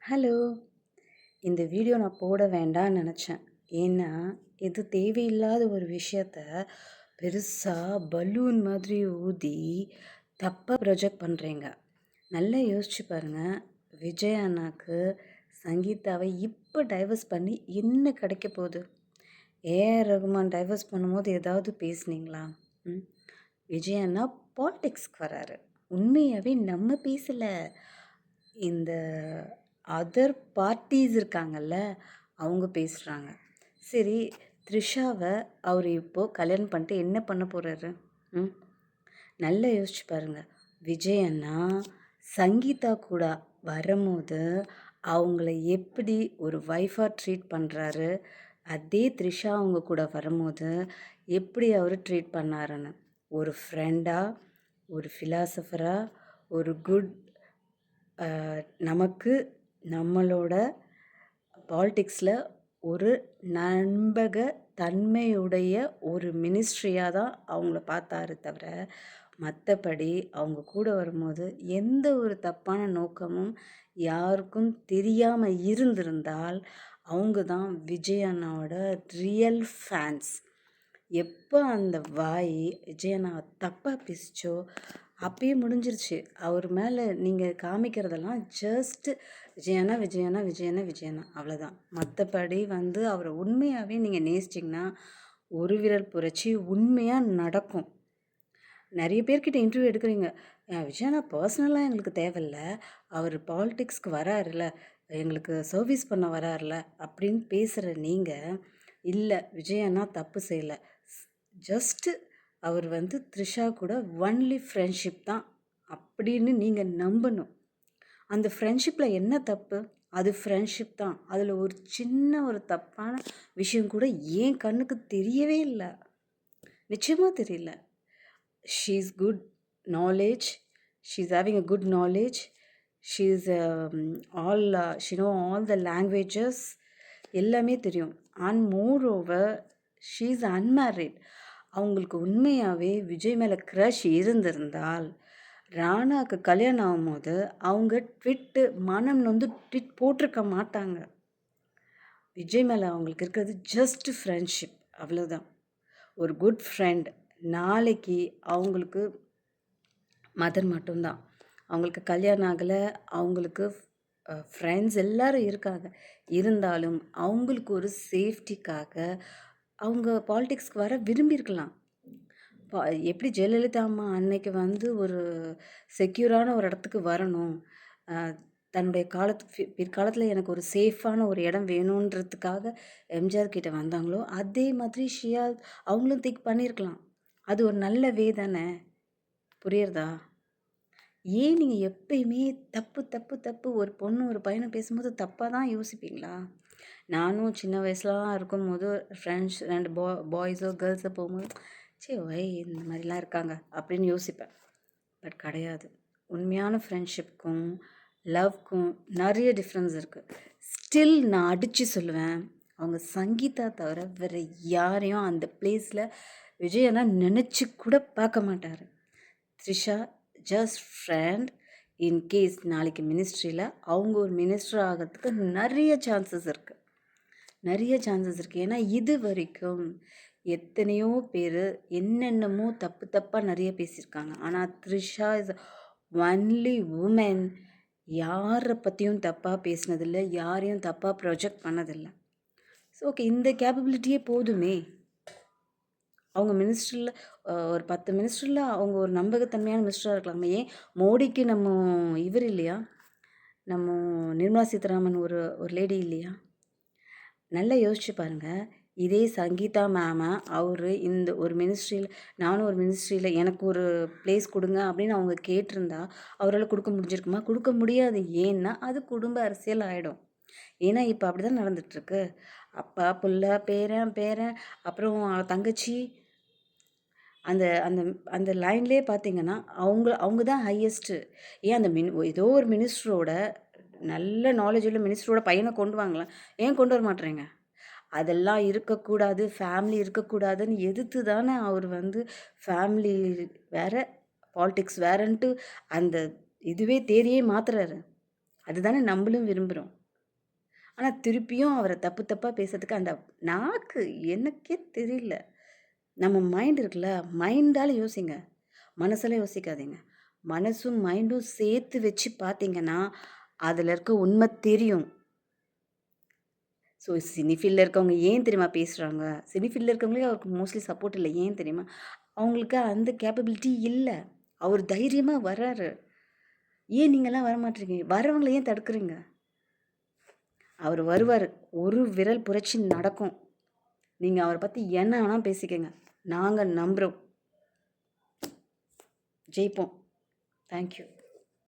Hello! இந்த video நான் போட வேண்டான்னு நெனச்சேன். ஏன்னா, இது தேவையில்லாத ஒரு விஷயத்த பெருசா பலூன் மாதிரி ஊதி தப்பா ப்ரொஜெக்ட் பண்றீங்க. நல்லா யோசிச்சு பாருங்க. விஜய் அண்ணாக்கு சங்கீதாவை இப்ப டைவர்ஸ் பண்ணி என்ன கிடைக்க போகுது? ஏ.ஆர். ரகுமான் டைவர்ஸ் பண்ணும்போது ஏதாவது பேசுனீங்களா? ம். விஜய் அண்ணா பாலிடிக்ஸ்க்கு வராரு. உண்மையாவே நம்ம பேசல. இந்த அதர் பார்ட்டீஸ் இருக்காங்கல்ல, அவங்க பேசுறாங்க. சரி, த்ரிஷாவ அவரு இப்போ கல்யாணம் பண்ணிட்டு என்ன பண்ண போறாரு? ம். நல்லா யோசிச்சு பாருங்க. விஜய் அண்ணா சங்கீதா கூட வரும்போது, அவங்கள எப்படி ஒரு ஒய்ஃபா ட்ரீட் பண்றாரு, அதே த்ரிஷா அவங்க கூட வரும்போது, எப்படி அவரு ட்ரீட் பண்ணாருன்னு. ஒரு ஃப்ரெண்டா, ஒரு ஃபிலாசபரா, ஒரு குட் நமக்கு நம்மளோட பாலிடிக்ஸில் ஒரு நம்பக தன்மையுடைய ஒரு மினிஸ்ட்ரியாக தான் அவங்கள பார்த்தாரு தவிர, மற்றபடி அவங்க கூட வரும்போது எந்த ஒரு தப்பான நோக்கமும் யாருக்கும் தெரியாமல் இருந்திருந்தால் அவங்க தான் விஜய் அண்ணாவோட ரியல் ஃபேன்ஸ். எப்போ அந்த வாய் விஜய் அண்ணா தப்பாக பேசிச்சோ அப்பயே முடிஞ்சிருச்சு. அவர் மேலே நீங்கள் காமிக்கிறதெல்லாம் ஜஸ்ட் விஜயண்ணா விஜயண்ணா விஜயண்ணா விஜயண்ணா அவ்வளோதான். மற்றபடி அவரை உண்மையாகவே நீங்கள் நேசிச்சிங்கன்னா ஒரு விரல் புரட்சி உண்மையாக நடக்கும். நிறைய பேர்கிட்ட இன்டர்வியூ எடுக்கிறீங்க. விஜயண்ணா பர்சனலாக எங்களுக்கு தேவையில்ல, அவர் பாலிடிக்ஸ்க்கு வராருல, எங்களுக்கு சர்வீஸ் பண்ண வராருல அப்படின்னு பேசுகிற நீங்கள், இல்லை விஜயண்ணா தப்பு செய்யலை, ஜஸ்ட்டு அவர் த்ரிஷா கூட ஒன்லி ஃப்ரெண்ட்ஷிப் தான் அப்படின்னு நீங்கள் நம்பணும். அந்த ஃப்ரெண்ட்ஷிப்பில் என்ன தப்பு? அது ஃப்ரெண்ட்ஷிப் தான். அதில் ஒரு சின்ன ஒரு தப்பான விஷயம் கூட என் கண்ணுக்கு தெரியவே இல்லை. நிச்சயமாக தெரியல. She is good knowledge, she is having a good knowledge, she is all she know all the languages, எல்லாமே தெரியும். And moreover she is unmarried. அவங்களுக்கு உண்மையாகவே விஜய் மேலே க்ரஷ் இருந்திருந்தால் ராணாவுக்கு கல்யாணம் ஆகும்போது அவங்க ட்விட்டு மனம் ட்விட் போட்டிருக்க மாட்டாங்க. விஜய் மேலே அவங்களுக்கு இருக்கிறது ஜஸ்ட் ஃப்ரெண்ட்ஷிப், அவ்வளோதான். ஒரு குட் ஃப்ரெண்ட். நாளைக்கு அவங்களுக்கு மதர் மட்டும்தான், அவங்களுக்கு கல்யாணம் ஆகலை, அவங்களுக்கு ஃப்ரெண்ட்ஸ் எல்லோரும் இருக்காங்க. இருந்தாலும் அவங்களுக்கு ஒரு சேஃப்டிக்காக அவங்க பாலிடிக்ஸ்க்கு வர விரும்பியிருக்கலாம். எப்படி ஜெயலலிதா அம்மா அன்னைக்கு ஒரு செக்யூரான ஒரு இடத்துக்கு வரணும், தன்னுடைய பிற்காலத்தில் எனக்கு ஒரு சேஃபான ஒரு இடம் வேணுன்றதுக்காக எம்ஜிஆர் கிட்ட வந்தாங்களோ, அதே மாதிரி அவங்களும் திங்க் பண்ணியிருக்கலாம். அது ஒரு நல்ல வே தானே. புரியுறதா? ஏன் நீங்கள் எப்பயுமே தப்பு தப்பு தப்பு, ஒரு பொண்ணு ஒரு பையனை பேசும்போது தப்பாக தான் யோசிப்பீங்களா? நானும் சின்ன வயசுலலாம் இருக்கும்போது ஃப்ரெண்ட்ஸ் 2 பாய்ஸோ கேர்ள்ஸோ போகும்போது, சரி ஒய் இந்த மாதிரிலாம் இருக்காங்க அப்படின்னு யோசிப்பேன். பட் கிடையாது. உண்மையான ஃப்ரெண்ட்ஷிப்க்கும் லவ்க்கும் நிறைய டிஃப்ரென்ஸ் இருக்குது. ஸ்டில் நான் அடித்து சொல்லுவேன், அவங்க சங்கீதா தவிர வேறு யாரையும் அந்த பிளேஸில் விஜயனா நினச்சி கூட பார்க்க மாட்டார். Trisha just friend. இன்கேஸ் நாளைக்கு மினிஸ்ட்ரியில் அவங்க ஒரு மினிஸ்டர் ஆகிறதுக்கு நிறைய சான்சஸ் இருக்குது. ஏன்னா இது வரைக்கும் எத்தனையோ பேர் என்னென்னமோ தப்பு தப்பாக நிறைய பேசியிருக்காங்க. ஆனால் த்ரிஷா இஸ் ஒன்லி உமன். யாரை பற்றியும் தப்பாக பேசினதில்லை, யாரையும் தப்பாக ப்ரொஜெக்ட் பண்ணதில்லை. ஸோ ஓகே, இந்த கேப்பபிலிட்டியே போதுமே. அவங்க மினிஸ்டரில் ஒரு 10 மினிஸ்டரில் அவங்க ஒரு நம்பகத்தன்மையான மினிஸ்டராக இருக்கலாமே. ஏன் மோடிக்கு நம்ம இவர் இல்லையா? நம்ம நிர்மலா சீதாராமன் ஒரு ஒரு லேடி இல்லையா? நல்லா யோசிச்சு பாருங்கள். இதே சங்கீதா மேமை அவர் இந்த ஒரு மினிஸ்ட்ரியில், நானும் ஒரு மினிஸ்ட்ரியில் எனக்கு ஒரு பிளேஸ் கொடுங்க அப்படின்னு அவங்க கேட்டிருந்தா அவரால் கொடுக்க முடிஞ்சிருக்குமா? கொடுக்க முடியாது. ஏன்னா அது குடும்ப அரசியல் ஆகிடும். ஏன்னா இப்போ அப்படி தான் நடந்துகிட்ருக்கு. அப்பா புள்ள பேரன் பேரன் அப்புறம் தங்கச்சி, அந்த அந்த அந்த லைன்லேயே பார்த்தீங்கன்னா அவங்க தான் ஹையஸ்ட்டு. ஏன் அந்த ஏதோ ஒரு மினிஸ்டரோட நல்ல நாலேஜ் உள்ள மினிஸ்டரோட பையனை கொண்டு வாங்கலாம், ஏன் கொண்டு வர மாட்டேறீங்க? அதெல்லாம் இருக்கக்கூடாது, ஃபேமிலி இருக்கக்கூடாதுன்னு எதிர்த்து தானே அவர் ஃபேமிலி வேறு பாலிடிக்ஸ் வேறன்ட்டு அந்த இதுவே தேதியே மாற்றுறாரு. அதுதானே நம்மளும் விரும்புகிறோம். ஆனால் திருப்பியும் அவரை தப்பு தப்பாக பேசுறதுக்கு அந்த நாக்கு எனக்கே தெரியல. நம்ம மைண்ட் இருக்குல்ல, மைண்டால் யோசிங்க, மனசால யோசிக்காதீங்க. மனசும் மைண்டும் சேர்த்து வச்சு பார்த்தீங்கன்னா அதில் இருக்க உண்மை தெரியும். ஸோ சினி ஃபீல்டில் இருக்கவங்க ஏன் தெரியுமா பேசுகிறாங்க? சினி ஃபீல்டில் இருக்கவங்களே அவருக்கு மோஸ்ட்லி சப்போர்ட் இல்லை. ஏன் தெரியுமா? அவங்களுக்கு அந்த கேப்பபிலிட்டி இல்லை. அவர் தைரியமாக வர்றாரு. ஏன் நீங்கள்லாம் வரமாட்டீங்க? வரவங்கள ஏன் தடுக்குறீங்க? அவர் வருவார். ஒரு விரல் புரட்சி நடக்கும். நீங்கள் அவரை பற்றி என்ன வேணால் பேசிக்கங்க. நாங்கள் நம்புகிறோம். ஜெயிப்போம். தேங்க்யூ.